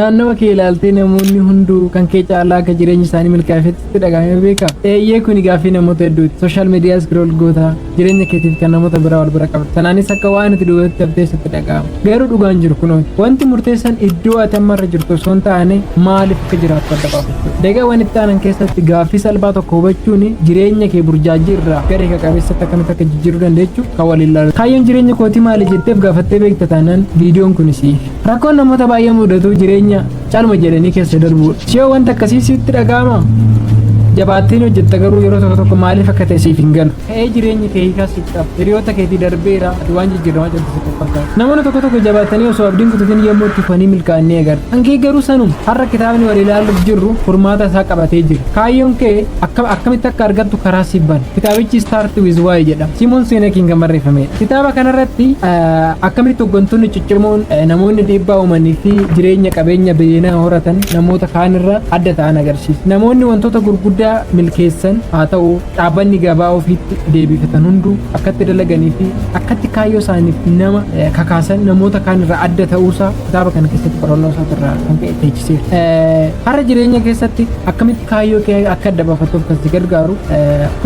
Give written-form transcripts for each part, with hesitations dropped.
naannoo kee ilaaltee namoonni hunduu kan kee caalaa akka jireenya isaanii milkaa'etti dhagahamee beeka. Eeyyee kun gaaffii namoota hedduuti. Sooshaal miidiyaa scroll goota jireenya keetiif kan namoota biraa wal bira qabda. Sanaanis akka waan itti duubatti abdeessatti dhagahama. Garuu dhugaan jiru kunooti. Wanti murteessan iddoo ati ammarra jirtu osoo hin taane maaliif akka jiraattu adda baafachuu. Daqiiqaawwan itti aanan keessatti gaaffii salphaa tokko hubachuun jireenya kee burjaajii irraa gara hiika qabeessatti akkamitti akka jijjiiruu dandeechu kan waliin ilaalu. Kaayyoon jireenya kootii maali jetteef gaafattee beekta taanaan viidiyoon kun siif. Rakkoon namoota baay'ee mudatu jireenya caalma jedhanii keessa darbuudha. Siyoo wanta akkasii sitti dhaga'ama. Jabaattiin hojjetta garuu yeroo tokko maaliif akka ta'e siif hin galu. Ka'ee jireenya kee hiikaas qaba. Hiriyoota keetii darbeera waan jijjiiramaa jirtu sitti fakkaata. Namoonni tokko jabaatanii osoo abdiin kutatin yommuu itti fanii milkaa'anii agarra. Hankee garuu sanuma har'a kitaabni wal ilaaluuf jirru furmaata isaa qabatee jira. Kaayyoon kee akkamitti akka argattu karaa siif bana. Kitaabichi Start with Why jedhama. Simoon Sinekiin kan barreeffamedha. Kitaaba kanarratti akkamitti hooggantoonni ciccimoon namoonni dhiibbaa uumanii fi jireenya qabeenya biyyaa horatan namoota kaanirra adda ta'an agarsiisa. Namoonni wantoota gurguddaa milkeessan haa ta'u dhaabbanni gabaa ofiitti deebifatan hunduu akkatti dalaganii fi akkatti kaayyoo isaaniif nama kakaasan namoota kaanirraa adda ta'uusaa kitaaba kana keessatti qorannoo isaatirraa kan ka'e teechiseera. Har'a jireenya keessatti akkamitti kaayyoo kee akka adda baafatuuf kan si gargaaru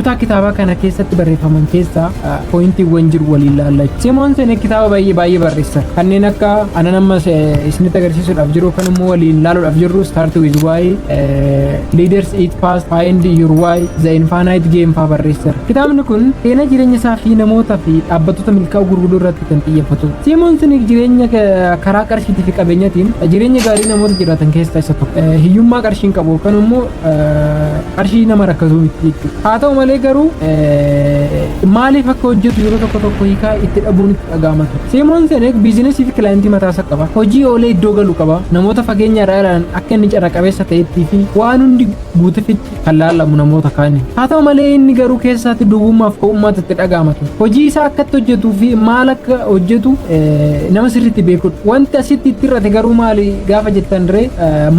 kutaa kitaabaa kana keessatti barreeffaman keessaa pooyintiiwwan jiru waliin ilaalla. Simoon Sinek kitaaba baay'ee barreessa. Kanneen akka anan amma isinitti agarsiisuudhaaf jiru kan immoo waliin ilaaluudhaaf jirru Start with Why, Leaders Eat Fast, Find Your Why, The Infinite Game fa'aa barreesseera. Kitaabni kun seenaa jireenya isaa fi namoota fi dhaabbattoota milkaa'uu gurguddoo irratti kan xiyyeeffatu. Simoon Sinek jireenya karaa qarshiitii fi qabeenyaatiin jireenya gaarii namoota jiraatan keessaa isa tokko. Hiyyummaa qarshiin qabu kan immoo qarshii nama rakkatu miti jechuudha. Haa ta'u malee garuu maaliif akka hojjetu yeroo tokko hiikaa itti dhabuun itti dhaga'ama ture. Simoon Sinek biizinesii fi kilaantii mataasaa qaba. Hojii oolee iddoo galu qaba. Namoota fageenya irraa ilaalan akka inni carra qabeessa ta'etti fi waan hundi guutufitti kan laalamu namoota kaani. Haa ta'u malee inni garuu keessatti duwwummaaf ka'ummaatti itti dhaga'ama ture. Hojii isaa akkatti hojjetuu fi maal akka hojjetu nama sirriitti beekudha. Wanti asitti itti irrate garuu maali gaafa jettan diree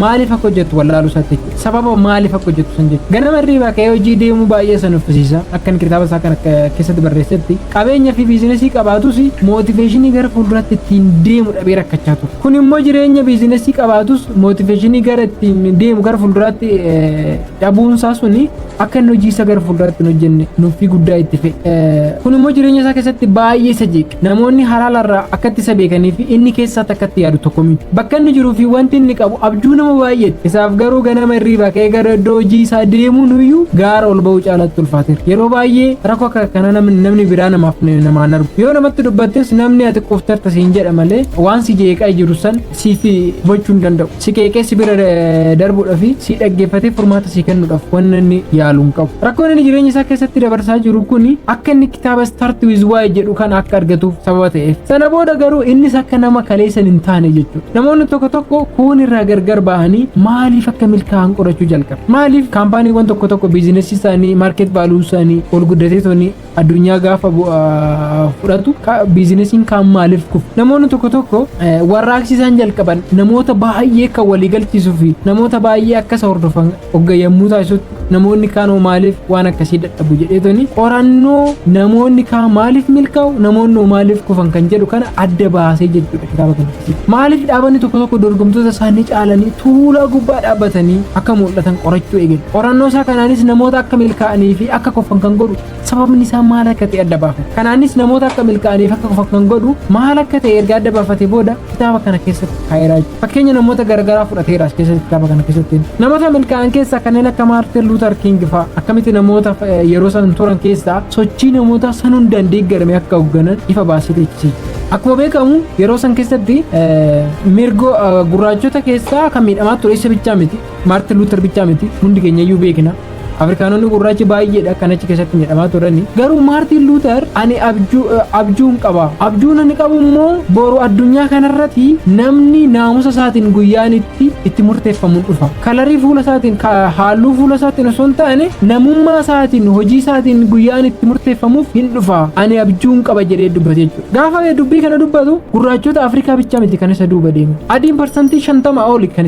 maaliif akka hojjetu wallaalu isaatti sababa maaliif akka hojjetu san jechuudha. Ganama irraa ka'ee hojii deemuu baay'ee san uffisiisa. Akka inni kitaaba isaa kana keessatti barreessetti qabeenya fi biizinesii qabaatus mootiveeshinii gara fuulduraatti ittiin deemu dhabee rakkachaa ture. Kun immoo jireenya biizinesii qabaatus mootiveeshinii gara ittiin deemu gara fuulduraatti dhabuunsaa suni akka inni hojii isaa gara fuulduraatti hin hojjenne nuffii guddaa itti fe'e. Kun immoo jireenya isaa keessatti baay'ee isa jeeqa. Namoonni halaalarraa akkatti isa beekanii fi inni keessaatti akkatti yaadu tokko miti. Bakka inni jiruu fi wanti inni qabu abjuu nama baay'eeti. Isaaf garuu ganama irraa ka'ee gara iddoo hojii isaa deemuun iyyuu gaara ol ba'uu caalatti ulfaateera. Yeroo baay'ee rakkoo akka kana namni biraa namaan argu. Yoo namatti dubbattes namni ati qoftarta siin jedha malee waan si jeeqaa jiru san siif gochuu hin danda'u. Si qeeqee si bira darbuudhaaf si dhaggeeffatee furmaata si kennuudhaaf wanni inni yaaluun qabu. Rakkoon inni jireenya isaa keessatti dabarsaa jiru kun akka inni kitaaba Start with Why jedhu kana akka argatuuf sababa ta'eef. Sana booda garuu innis akka nama kaleessan hin taane jechuudha. Namoonni tokko kun irraa gargar bahanii maaliif akka milkaa'an qorachuu jalqabu. Maaliif kaampaaniiwwan tokko biizinesii isaanii maarket vaaluu isaanii ol guddatee toni addunyaa gaafa fudhatu biizinesiin kaan maaliif kufu. Namoonni tokko warraaqsisaan jalqaban namoota baay'ee kan walii galchiisuu fi namoota baay'ee akkas hordofan hoggayyamuu taasisutti namoonni kaanoo maaliif waan akkasii dadhabu jedheetoni qorannoo namoonni kaan maaliif milkaa'u namoonni maaliif kufan kan jedhu kana adda baasee jechuudha kitaaba kana keessatti. Maaliif dhaabbanni tokko dorgomtoota isaanii caalanii tuula gubbaa dhaabbatanii akka mul'atan qorachuu eegalu. Qorannoo isaa kanaanis namoota akka milkaa'anii fi akka kufan kan godhu sababni isaa maal akka ta'e adda baafata. Kanaanis namoota akka milkaa'anii fi akka kufan kan godhu maal akka ta'e erga adda baafatee booda kitaaba kana keessatti kaayeraa jiru. Fakkeenya namoota garagaraa fudhateeras keessatti kitaaba kana keessatti. Namoota milkaa'an keessaa kanneen akka Maartin Luuter King fa'aa akkamitti namoota yeroo san turan keessaa sochii namoota san hundaan deeggarame akka hoogganan ifa baasee teechise. Akkuma beekamu yeroo san keessatti mirga gurraachota keessaa kan miidhamaa ture isa bichaa miti. Maartin Luuter bichaa miti. Hundi keenya iyyuu beekna. Afrikaanonni gurraachi baay'eedha kan achi keessatti miidhamaa turani. Garuu Maartin Luuter ani abjuun qaba. Abjuun ani qabu immoo boru addunyaa kanarratti namni naamusa isaatiin guyyaanitti itti murteeffamuun dhufa. Kalarii fuula isaatiin halluu fuula isaatiin osoo hin taane namummaa isaatiin hojii isaatiin guyyaan itti murteeffamuuf hin dhufa. Ani abjuun qaba jedhee dubbate jechuudha. Gaafa dubbii kana dubbatu gurraachota Afrikaa bicha miti kan isa duuba deemu. Adiin parsantii 50 oli kan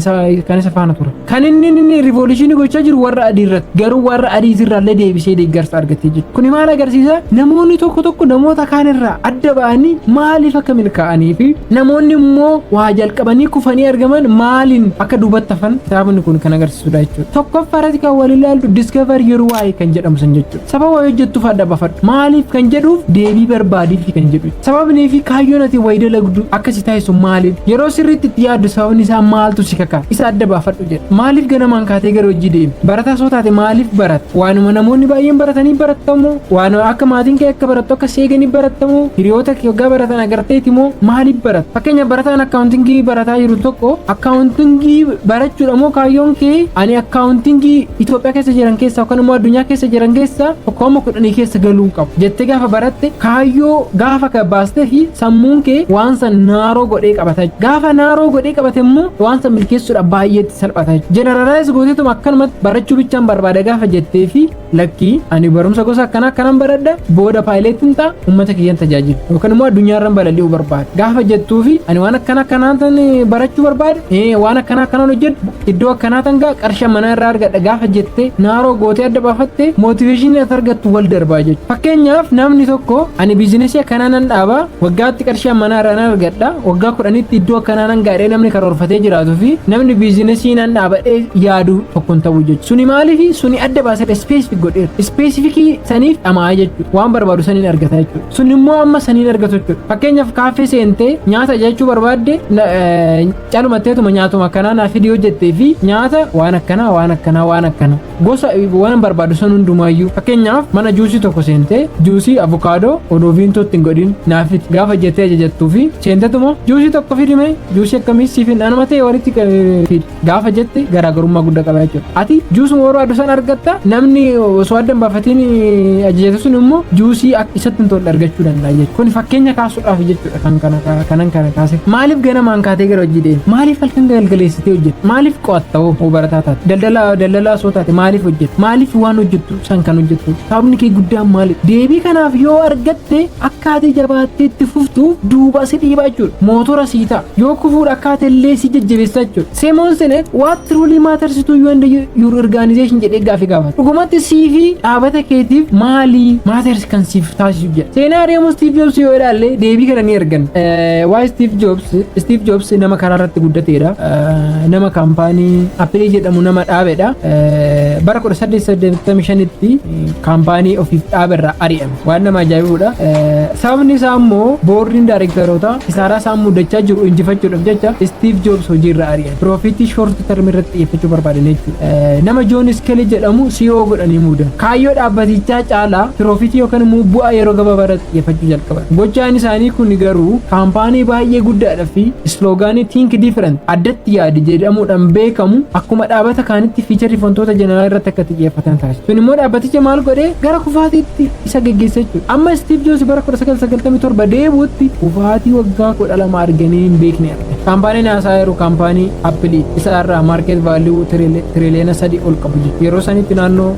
isa faana ture. Kan inni riivoluushinii gochaa jiru warra adii irratti garuu warra adii irraallee deebisee deeggarsa argatee jiru. Kuni maal agarsiisa? Namoonni tokko namoota kaan irraa adda ba'anii maaliif akka milkaa'anii fi namoonni immoo waa jalqabanii kufanii argaman maaliin akka duubatti hafan kitaabni kun kan agarsiisudha jechuudha. Tokkoffaarratti kan wal ilaaltu discover your why kan jedhamu san jechuudha. Sababa waa hojjettuuf adda bafadhu. Maaliif kan jedhuuf deebii barbaadiif kan jedhu. Sababni fi kaayyoon ati wayii dalagdu akkasii taasisu maaliif? Yeroo sirriitti itti yaaddu sababni isaa maaltu si kaka? Isa adda baafadhu jedha. Maaliif ganamaan kaatee gara hojii deemi? Barataa soo taate maaliif baratta? Waanuma namoonni baay'een baratanii barattamu? Waanuma akka maatiin kee akka barattu akka seeganii barattamu? Hiriyoota kee waggaa baratan agarteeti moo maaliif baratta? Fakkeenyaaf barataan akkaawuntingii barataa jiru tokko akkaawuntingii barachuudha moo kaayyoon kee ani akkaawuntingii Itoophiyaa keessa jiran keessa yookaan immoo addunyaa keessa jiran keessa tokkooma 10 keessa galuu qabu jettee gaafa baratte kaayyoo gaafa ka baastee fi sammuun kee waan san naaroo godhee qabata. Gaafa naaroo godhee qabate immoo waan san milkeessuudha baay'eetti salphata. Generalize gooteetuma akkanumatti barachuu bichaan barbaada gaafa jettee fi lakkii ani barumsa gosa akkanaan baradha booda paayileetiin ta'a uummata kiyyaan tajaajilu yookaan immoo addunyaarran balali'uu barbaada. Gaafa jettuu fi ani waan akkanaan barachuu barbaada waan akkanaan hojjedhu iddoo akkanaan gaa qarshii manaa irraa argadha gaafa jettee naaroo gootee adda baafattee mootiveeshinii ati argattu wal darbaa jechuudha. Fakkeenyaaf namni tokko ani biizinesii akkanaan dhaaba waggaatti qarshii manaa irraa argadha waggaa 10tti iddoo akkanaan gaadhee namni karoorfatee jiraatu fi namni biizinesii nan dhaabadhee yaadu tokkoon ta'uu jechuudha. Suni maaliif suni adda baasee specific godheera. Specificii saniif dhamaa jechuudha. Waan barbaadu saniin argata jechuudha. Sun immoo amma saniin argatu jechuudha. Fakkeenyaaf kaaffee seentee nyaata jechuu barbaadde calumatteetuma nyaatuma akkanaa naaf fidii hojjettee fi nyaata waan akkanaa gosa waan barbaadu san hundumaayyuu. Fakkeenyaaf mana juusii tokko seentee juusii avokaadoo odoo viintoo ittiin godhin naaf fidi gaafa jettee ajajattuu fi seentetuma juusii tokko fidime juusii akkamii siif hin anuma ta'e walitti fidi gaafa jette garaagarummaa guddaa qaba jechuudha. Ati juusuma barbaadu san argatta namni osoo adda hin baafatiin ajajate sun immoo juusii isatti hin tolle argachuu danda'a jechuudha. Kun fakkeenya kaasuudhaaf jechuudha kanan kana kaase. Maaliif ganamaan kaatee gara hojii deemi? Maaliif halkan galgaleessitee hojjetta? Maaliif qo'atta hoo barataa taate? Daldalaa soo taate maaliif hojjetta? Maaliif waan hojjettu san kan hojjettu? Sababni kee guddaan maaliif? Deebii kanaaf yoo argatte akkaatii jabaattee itti fuftuuf duuba si dhiibaa jechuudha. Mootora sii ta'a. Yoo kufuudha akkaataa illee si jajjabeessa jechuudha. Simon Sinek what truly matters to you and your organization jedhee gaafii gaafata. Dhugumatti sii fi dhaabata keetiif maalii matters kan siif taasisu jedha. Seenaariyoo Steve Jobs yoo ilaalle deebii kana ni argan. Waa'ee Steve Jobs nama karaa irratti guddateedha. Nama kaampaanii Apple jedhamu nama dhaabedha. Bara 1885tti kaampaanii ofiif dhaaberraa ari'ame. Waan nama ajaa'ibudha. Sababni isaa immoo boordiin daayirektaroota isaaraa isaan muddachaa jiru injifachuudhaaf jecha Steve Jobs hojiirra ari'ame. Piroofitii short term irratti xiyyeeffachuu barbaadan jechuudha. Nama John Skelly jedhamu CEO godhanii muudan. Kaayyoo dhaabbatichaa caalaa piroofitii yookaan immoo bu'aa yeroo gabaabaa irratti xiyyeeffachuu jalqaban. Gochaan isaanii kun garuu kaampaanii baay'ee guddaadhaa fi isloogaanii think different addatti yaadi jedhamuudhaan beekamu akkuma dhaabata kaanitti fiicharii wantoota jeneraal irratti akka xiyyeeffatan taasisu. Kun immoo dhaabbaticha maal godhee gara kufaatiitti isa geggeessa jechuudha. Amma Steve Jobs bara 1997 deebuutti kufaatii waggaa 12 arganii hin beekne arge. Kaampaaniin haasaa yeroo kaampaanii Apple isa irraa market value tiriliyoona 3 ol qabu jechuudha. Yeroo sanitti naannoo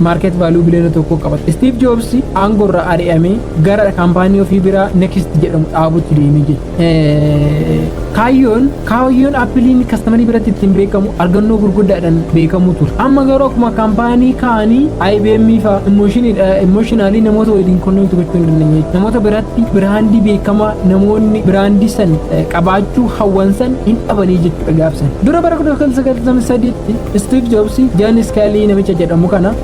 market value biliyoona 1 qabata. Steve Jobs aangorra ari'amee gara kaampaanii ofii biraa Next jedhamu dhaabutti deemee jechuudha. Kaayyoon Apple'n kastaamarii biratti ittiin beekamu argannoo gurguddaadhaan beekamu ture. Amma garuu akkuma kaampaanii kaanii IBM fa emotionally namoota waliin konneekti gochuu hin dandeenye. Namoota biratti biraandii beekamaa namoonni biraandii san qabaachuu hawwansan hin dhabanii jechuudha gaafsan. Dura bara 1993tti Steve Jobs John Skelly namicha jedhamu kana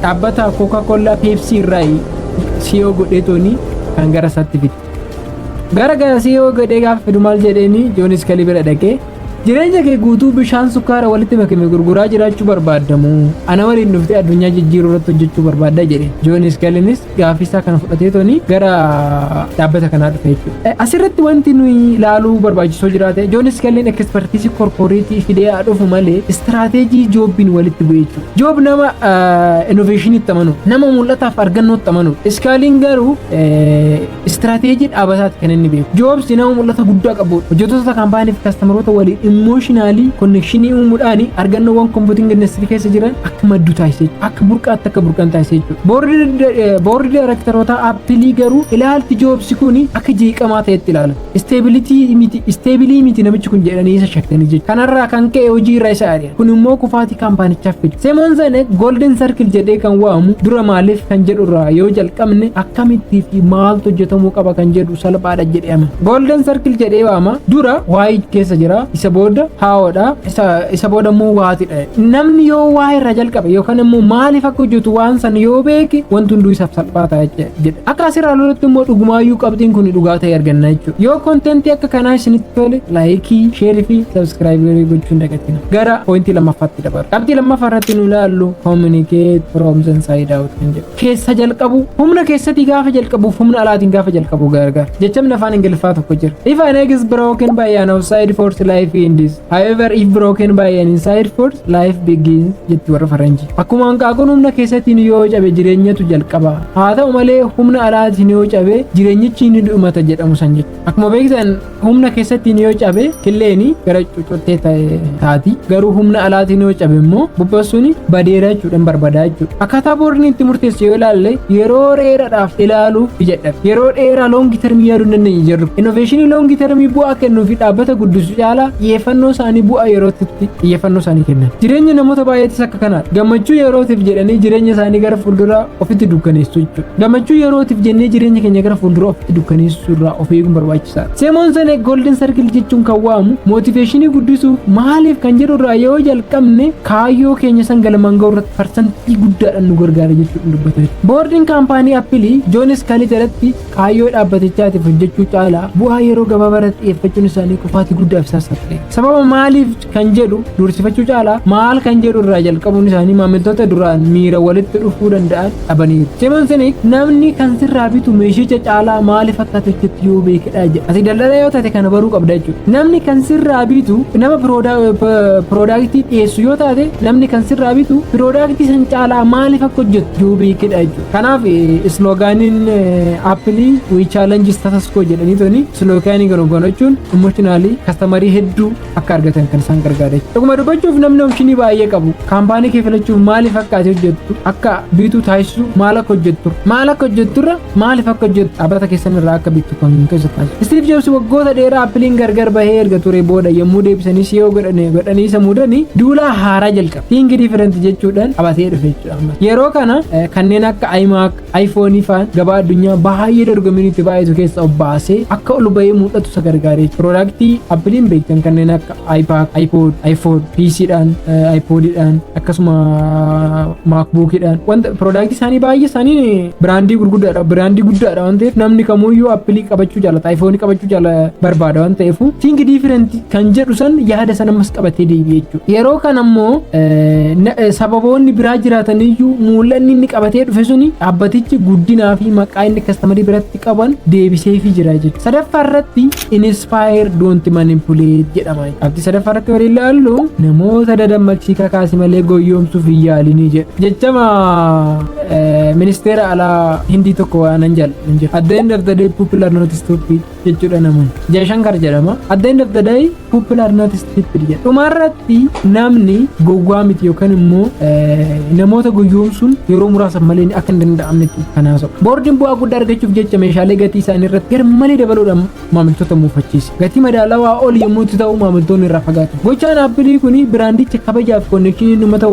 dhaabbata Coca-Cola Pepsi irraa CEO godheetoni kan gara isaatti fide. Gara CEO godhee gaafa fidu maal jedheeni John Skelly bira dhaqee jireenya kee guutuu bishaan sukkaara walitti makame gurguraa jiraachuu barbaadamu ana waliin dhuftee addunyaa jijjiiruu irratti hojjechuu barbaadda jedhe. John Skellynis gaafii isaa kana fudhateetoni gara dhaabbata kanaa dhufe jechuudha. Asirratti wanti nuyi ilaaluu barbaachisoo jiraate John Skelly'n ekspertiisii korporeetii fidee dhufu malee istirateejii Jobbiin walitti bu'e jechuudha. Job nama innoveeshiniitti amanu nama mul'ataaf argannootti amanu. Skelly'n garuu istirateejii dhaabbataatti kan inni beeku. Jobs nama mul'ata guddaa qabu hojjettoota kaampaanii fi kastaamaroota waliin emotionally connection uumuudhaan argannoowwan computing industry keessa jiran akka maddu taasise akka burqaatti akka burqan taasise board directorota Apple garuu ilaalti Jobs kun akka jeeqamaa ta'etti ilaala stability miti namichi kun jedhanii isa shakkanii jechuudha kanarraa kan ka'e hojii irraa isa ari'an kun immoo kufaatii kaampaanichaaf fide Simon Sinek golden circle jedhee kan waamu dura maaliif kan jedhu irraa yoo jalqabne akkamitti fi maaltu hojjetamuu qaba kan jedhu salphaadha jedhee ama golden circle jedhee waama dura waa'ee keessa jira isa booda haa'oodha isa booda immoo waatidha namni yoo waa'ee irraa jalqabe yookaan immoo maaliif akka hojjetu waan san yoo beeke wanti hunduu isaaf salphaa ta'a jedhe akka asirraa lolatti immoo dhugumaayyuu qabxiin kun dhugaa ta'e arganna jechuudha yoo kontentii akka kanaa isinitti tole laayikii sheerii fi sabskiraayibii gochuun dagatina gara poointii lammaffaatti dabaru qabxii lammaffaa irratti nu ilaallu communicate from the inside out kan jedhu keessa jalqabu humna keessatti gaafa jalqabu humna alaatiin gaafa jalqabu gargar jechamni afaan ingiliffaa tokko jira if an egg is broken by an outside force life ends however if broken by an inside force life begins jetti warra faranjii akkuma hanqaaquun humna keessatti yoo cabe jireenyatu jalqaba haa ta'u malee humna alaatiin yoo cabe jireenyichi ni dhumata jedhamu san jechuudha akkuma beektan humna keessatti yoo cabe qilleeni gara cuccuttee taati garuu humna alaatiin yoo cabe immoo bubbasuun badeera jechuudhaan barbaada jechuudha akkaataa boorni itti murteessu yoo ilaalle yeroo dheeraadhaaf ilaaluuf jedha yeroo dheeraa loongi termii yaaduu hin dandeenye jirru innoveeshinii loongi termii bu'aa kennuu fi dhaabbata guddisu caalaa xiyyeeffannoo isaanii bu'aa yerootti xiyyeeffannoo isaanii kennan jireenya namoota baay'eetis akka kanaadha gammachuu yerootiif jedhanii jireenya isaanii gara fuulduraa ofitti dukkaneessu jechuudha gammachuu yerootiif jennee jireenya keenya gara fuulduraa ofitti dukkaneessuu irraa of eeguun barbaachisaadha Simon Sinek golden circle jechuun kan waamu mootiveeshinii guddisuu maaliif kan jedhu irraa yoo jalqabne kaayyoo keenya san galmaan ga'uu irratti parsantii guddaadhaan nu gargaara jechuudha dubbata boordiin kaampaanii Apple John Sculley jalatti kaayyoo dhaabbatichaatiif hojjechuu caalaa bu'aa yeroo gabaabaatti xiyyeeffachuun isaanii kufaatii guddaaf saaxilee sababa maaliif kan jedhu dursifachuu caalaa maal kan jedhu irraa jalqabuun isaanii maamiltoota duraan miira walitti dhufuu danda'an dhabaniiru Simon Sinek namni kan sirraa bitu meeshicha caalaa maaliif akka hojjetu yoo beekadha jedha ati daldala yoo taate kana baruu qabda jechuudha namni kan sirraa bitu nama piroodaaktii dhiyeessu yoo taate namni kan sirraa bitu piroodaaktii san caalaa maaliif akka hojjetu yoo beekadha jechuudha kanaaf isloogaaniin Apple we challenge status quo jedhanii toni isloogaanii gonogonachuun emotionally kastamarii hedduu akka argatan kan isaan gargaara dhuguma dubbachuuf namni opshinii baay'ee qabu kaampaanii kee filachuuf maaliif akka ati hojjettu akka bituu taasisu maal akka hojjetturra maaliif akka hojjettu dhaabbata keessan irraa akka bitu kan keessa taasisu Steve Jobs waggoota dheeraa Apple'n gargar bahee erga ture booda yommuu deebisanii CEO godhanii isa muudanii duulaa haaraa jalqabe think different jechuudhaan qabatee dhufe jechuudha yeroo kana kanneen akka iMac iPhone faan gabaa addunyaa baay'ee dorgominitti baay'atu keessa obbaasee akka ol bahee mul'atu isa gargaaree piroodaaktii Apple'n beektan kanneen akka iPad iPhone PCdhaan iPodidhaan akkasuma MacBookidhaan wanta piroodaaktii isaanii baay'ee isaanii biraandii guddaadha waan ta'eef namni kamuyyuu Apple qabachuu jaalata iPhone qabachuu barbaada waan ta'eef think different kan jedhu san yaada sana mas qabatee deebi'e jechuudha yeroo kana immoo sababoonni biraa jiraataniyyuu mul'anni inni qabatee dhufe suni dhaabbatichi guddinaa fi maqaa inni kastamarii biratti qaban deebiseefii jira jechuudha sadaffaa irratti inspire don't manipulate jedhama abdii sadaffaa irratti warri ilaallu namoota dadammaqsii kakaasi malee goyyoomsuuf hin yaalinii jedha jechama ministeera alaa hindii tokko waanan jala at the end of the day people are not stupid jechuudha namoonni Jaishankar jedhama at the end of the day people are not stupid jedha dhumarratti namni gowwaa miti yookaan immoo namoota goyyoomsuun yeroo muraasa malee akka hin danda'amnetti kanaaso boordiin bu'aa guddaa argachuuf jecha meeshaalee gatii isaanii irratti gar malee dabaluudhaan maamiltoota muufachiise gatii madaalawaa ol yommuu ta'u maamiltoonni irraa fagaatu gochaan Apple kun biraandicha kabajaaf konnekshinii uummata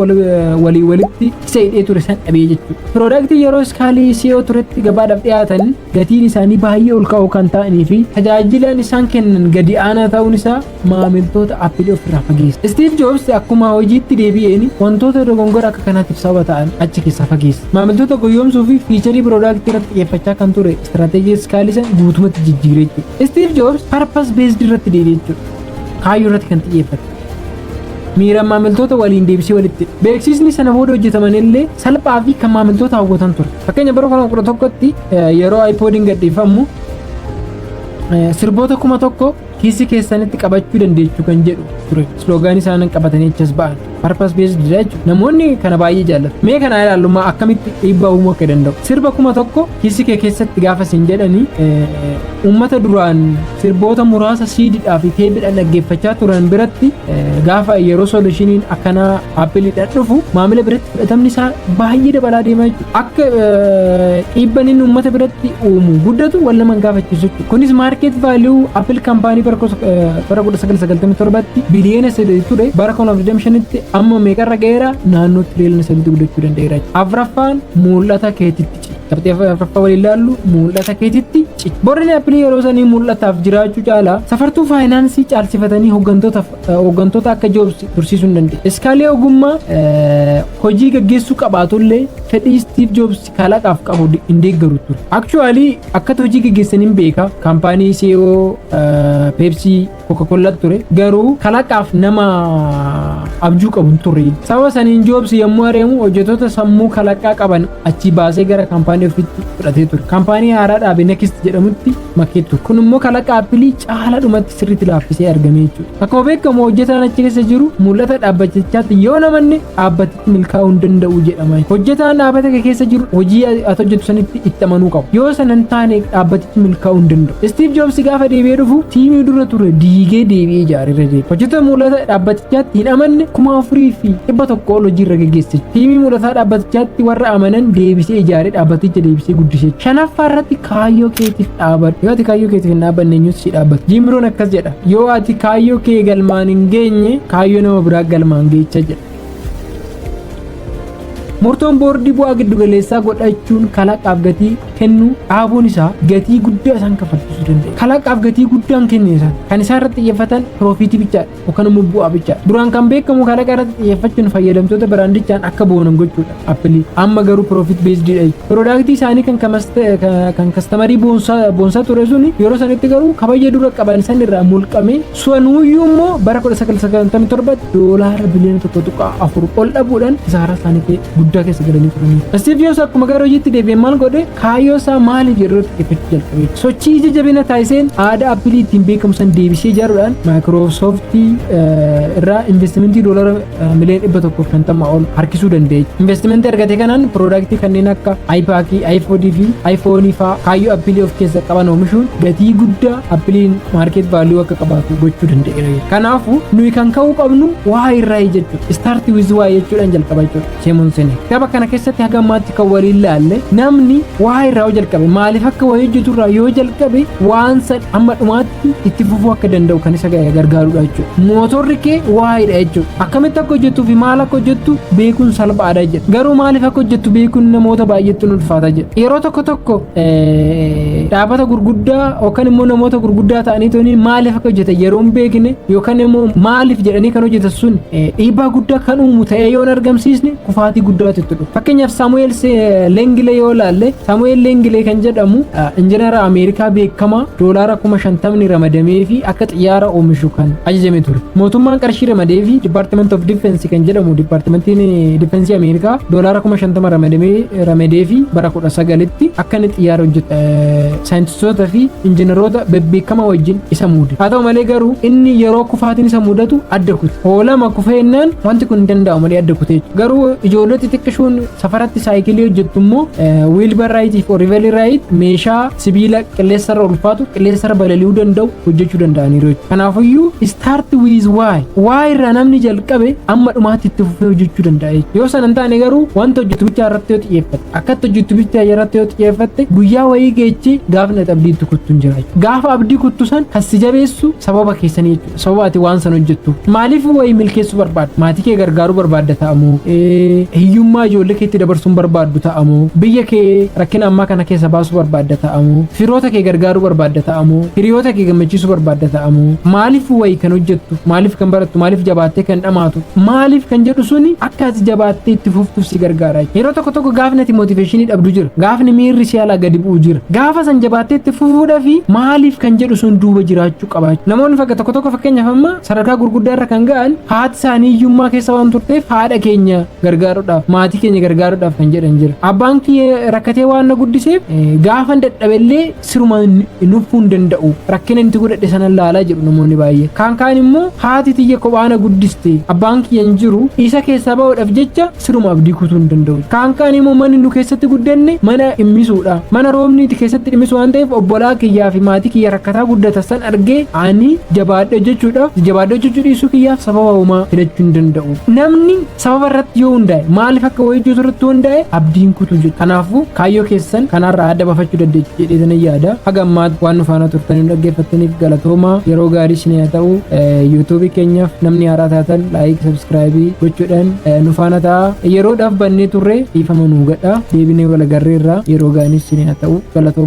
walitti isa hidhee ture san dhabee jechuudha piroodaaktii yeroo iskaalii CEO turetti gabaadhaaf dhiyaatan gatiin isaanii baay'ee ol ka'uu kan ta'anii fi tajaajilaan isaan kennan gadi aanaa ta'uun isaa maamiltoota Apple ofirraa fageessa Steve Jobs akkuma hojiitti deebi'een wantoota dogongora akka kanaatiif sababa ta'an achi keessaa fageessa maamiltoota goyyoomsuu fi fiicharii piroodaaktii irratti xiyyeeffachaa kan ture istiraatejii iskaalii san guutumatti jijjiiree jechuudha Steve Jobs purpose based irratti deebi'ee jechuudha kaayyoo irratti kan xiyyeeffate miira maamiltoota waliin deebisee walitti beeksisni sana booda hojjetaman illee salphaa fi kan maamiltoota hawwatan ture fakkeenya bara 2011tti yeroo iPodin gadhiifamu sirboota 1000 kiisii keessanitti qabachuu dandeessu kan jedhu ture sloogaanii isaan qabatanii achas ba'an purpose based jechuudha. Namoonni kana baay'ee jaallatu. Mee kana ilaallumaa akkamitti dhiibbaa uumuu akka danda'u. Sirba 1000 kiisii kee keessatti gaafa siin jedhanii uummata duraan sirboota muraasa siidiidhaa fi teebiidhaan dhaggeeffachaa turan biratti gaafa yeroo solushiniin akkanaa Appleedhaan dhufu maamila biratti fudhatamni isaa baay'ee dabalaa deemaa jechuudha. Akka dhiibbaan inni uummata biratti uumu guddatu wal nama gaafachiisu jechuudha. Kunis maarket vaaliyuu Apple kaampaanii bara 1997tti biliyoona 3 ture bara 2025tti amma meeqarra ga'eera naannoo tiriliyoona 3 guddachuu danda'eera. Afraffaan mul'ata keetitti qabxii afraffaa waliin ilaallu mul'ata keetitti borreen Appilii yeroo sanii mul'ataaf jiraachuu caalaa safartuu faayinaansii caalsifatanii hooggantoota akka Joobs tursiisuu hin dandeenye. Iskaalee ogummaa hojii gaggeessuu qabaatullee fedhii Steve Jobs kalaqaaf qabu hin deeggaru ture. Actually akkata hojii gaggeessaniin beeka kaampaanii CEO Pepsi Coca-Cola ture garuu kalaqaaf nama abjuu qabu hin turre. Sababa saniin Jobs yommuu areemu hojjettoota sammuu kalaqaa qaban achi baasee gara kaampaanii ofiitti fudhatee ture. Kaampaanii haaraa dhaabe Next jedhamutti makee ture. Kun immoo kalaqa Appilii caala dhumatti sirriitti laaffisee argame jechuudha. Akkuma beekamu hojjetaan achi keessa jiru mul'ata dhaabbatichaatti yoo namanne dhaabbatichi milkaa'uu hin danda'u jedhama. Hojjetaan dhaabbata keessa jiru hojii ati hojjetu sanitti itti amanuu qabu. Yoo sana hin taane dhaabbatichi milkaa'uu hin danda'u. Steve Jobs gaafa deebi'ee dhufu tiimii dura ture diigee deebi'ee ijaaree deebi'e. Hojjetaan mul'ata dhaabbatichaatti hin amanne 4,100 ol hojii irra gaggeesse. Tiimii mul'ataa dhaabbatichaatti warra amanan deebisee ijaaree dhaabbaticha deebisee guddisee. Shanaffaa irratti kaayyoo keetiif dhaabadhu. Yoo ati kaayyoo keetiif hin dhaabbanne eenyutu si dhaabbata? Jimroon akkas jedha. Yoo ati kaayyoo kee galmaan hin geenye kaayyoo nama biraa galmaan geecha jedha. Murtoon boordii bu'aa giddugaleessaa godhachuun kalaqaaf gatii kennuu dhaabuun isaa gatii guddaa isaan kaffalchiisuu danda'a. Kalaqaaf gatii guddaan kenneessan kan isaan irratti xiyyeeffatan piroofitii bichaadha yookaan immoo bu'aa bichaadha. Duraan kan beekamu kalaqa irratti xiyyeeffachuun fayyadamtoota biraandichaan akka boonan gochuudha. Appilii amma garuu piroofit beesdiidha. Piroodaaktii isaanii kan kastamarii boonsaa ture sun yeroo sanitti garuu kabaja dura qaban san irraa mulqame sunuyyuu immoo bara 1997 doolaara biliyoona 1.4 ol dhabuudhaan isaaraa isaanii guddaa keessa galanii turanii. Steve Jobs akkuma gara hojiitti deebi'ee maal godhe kaayyoo isaa maaliif yeroo xiyyeeffachuu jalqabe. Sochii ija jabina taasiseen aadaa Appilii ittiin beekamu san deebisee ijaaruudhaan Maayikiroosooftii irraa investimentii doolaara miliyoona 150 ol harkisuu danda'e. Investimentii argate kanaan piroodaaktii kanneen akka iPaakii, iPhoonii fi iPhoonii fa'aa kaayyoo Appilii of keessa qaban oomishuun gatii guddaa Appiliin maarket vaaliyuu akka qabaatu gochuu danda'eera. Kanaafuu nuyi kan ka'uu qabnu waa irraa jechuudha. Start with why jechuudhaan jalqaba jechuudha. Seemuun seenee. Gaba kana keessatti haga ammaatti kan waliin laalle namni waa irraa yoo jalqabe maaliif akka waa hojjetu irraa yoo jalqabe waan san amma dhumaatti itti fufuu akka danda'u kan isa gargaarudha jechuudha. Mootorri kee waa'eedha jechuudha. Akkamitti akka hojjettuu fi maal akka hojjettu beekuun salphaadha jedha. Garuu maaliif akka hojjettu beekuun namoota baay'eetti ulfaata jedha. Yeroo tokko dhaabbata gurguddaa yookaan immoo namoota gurguddaa ta'anii tooni maaliif akka hojjetan yeroo hin beekne yookaan immoo maaliif jedhanii kan hojjetan sun dhiibbaa guddaa kan uumu ta'ee yoo hin argamsiisne kufaatii guddaa fakkeenyaaf Saamu'eel Leengilee yoo laalle Saamu'eel Leengilee kan jedhamu injiinara Ameerikaa beekamaa doolaara 50,000 ramadamee fi akka xiyyaara oomishu kan ajajame ture. Mootummaan qarshii ramadee fi Department of Defense kan jedhamu Departmentiin Defensii Ameerikaa doolaara 50,000 ramadee fi bara 19tti akka inni xiyyaara hojjetu saayintistoota fi injiinaroota bebbeekamaa wajjin isa muude. Haa ta'u malee garuu inni yeroo kufaatiin isa mudatu adda kute. Hoolama kufeennaan wanti kun hin danda'amu malee adda kute. Garuu ijoollee xixiqqishuun safaratti saayikilii hojjettu immoo wiilbar raayitii fi riivelii raayit meeshaa sibiila qilleensarra ulfaatu qilleensarra balali'uu danda'u hojjechuu danda'aniiru. Kanaafiyyuu start with why irraa namni jalqabe amma dhumaatti itti fufee hojjechuu danda'a. Yoo sana hin taane garuu wanta hojjetu bicha irratti yoo xiyyeeffatte akkatti hojjetu bicha irratti yoo xiyyeeffatte guyyaa wayii geechi gaafni abdiitti kuttu hin jira. Gaafa abdii kuttu san kan si jabeessu sababa keessanii jechuudha. Sababa ati waan san hojjettu. Maaliif wayii milkeessuu barbaadda? Maatii kee gargaaruu barbaadda ta'amoo hiyyummaa ijoollee keetti dabarsuun barbaaddu ta'amoo biyya kee rakkina ammaa kana keessa baasuu barbaadda ta'amoo firoota kee gargaaruu barbaadda ta'amoo hiriyoota kee gammachiisuu barbaadda ta'amoo maaliif wayii kan hojjettu maaliif kan barattu maaliif jabaattee kan dhamaatu maaliif kan jedhu suni akka ati jabaattee itti fuftuuf si gargaara. Yeroo tokko gaafni ati mootiveeshinii dhabdu jira gaafni miirri si alaa gadi bu'u jira gaafa san jabaattee itti fufuudhaa fi maaliif kan jedhu sun duuba jiraachuu qabaachuu. Namoonni tokko fakkeenyaaf amma sadarkaa gurguddaa irra kan ga'an haati isaanii hiyyummaa keessa waan turteef haadha keenya gargaaruudhaaf maatii keenya gargaaruudhaaf kan jedhan jira. Abbaan kiyya rakkatee waan na guddiseef gaafa dadhabellee siruma nuffuu hin danda'u rakkina inni godhadhe sana laalaa jedhu namoonni baay'ee. Kaan immoo haati tiyya kophaa na guddiste abbaan kiyya hin jiru isa keessaa ba'uudhaaf jecha siruma abdii kutuu hin danda'u. Kaan immoo manni nu keessatti guddanne mana dhimmisuudha. Mana roobni keessatti dhimmisu waan ta'eef obbolaa kiyyaa fi maatii kiyya rakkataa guddatan san argee ani jabaadhe jechuu dhiisuu kiyyaaf sababa uumaa filachuu hin danda'u. Namni sababa irratti yoo hundaa'e maaliif akka wayijuu irratti hundaa'e abdiin kutuu jedhu. Kanaafuu kaayyoo keessan kanarraa adda bafachuu dandeessu jedheetan yaada. Haga ammaatti waan nu faana turtanii dhaggeeffattaniif galatoomaa. Yeroo gaarii isin haa ta'u. YouTube keenyaaf namni haaraa taatan laayik sabskraayibii gochuudhaan nu faana ta'a. Yeroodhaaf bannee turre dhiifama nuu gadhaa. Deebinee wal agarreerra yeroo gaarii isin haa ta'u. Galatoomaa.